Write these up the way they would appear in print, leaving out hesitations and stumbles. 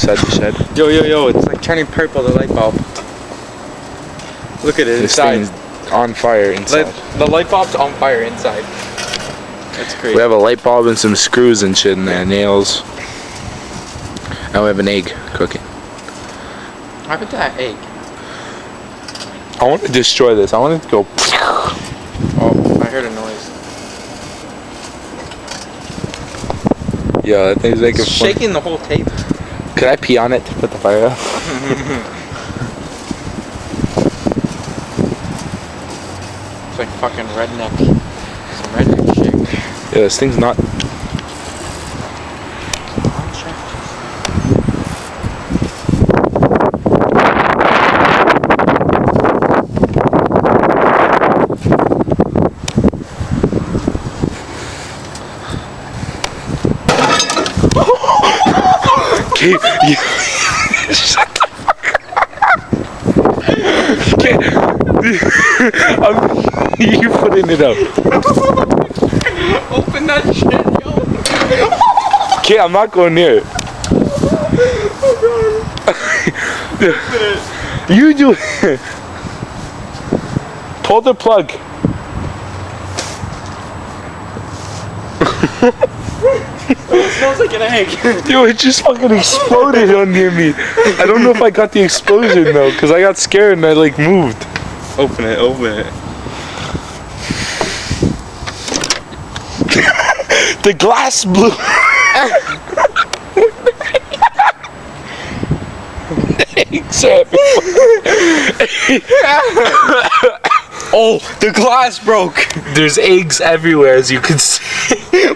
inside the shed. Yo, it's like turning purple, the light bulb. Look at it This inside. thing's on fire inside. The light bulb's on fire inside. That's crazy. We have a light bulb and some screws and shit in there, nails. And we have an egg cooking. What happened to that egg? I want to destroy this. I want it to go. Oh, I heard a noise. Yeah, that thing's making It's shaking the whole table. Could I pee on it to put the fire out? It's like fucking redneck. Some redneck shit. Yeah, this thing's not. Okay, shut the fuck up. Okay, you putting it up. Open that shit, yo. Okay, I'm not going near it. You do it. Pull the plug. It smells like an egg. Yo, it just fucking exploded on near me. I don't know if I got the explosion though, because I got scared and I like moved. Open it. The glass blew. Eggs Oh, the glass broke. There's eggs everywhere, as you can see.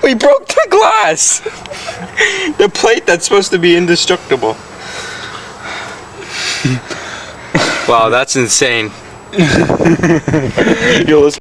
We broke the glass. The plate that's supposed to be indestructible. Wow, that's insane. Yo, let's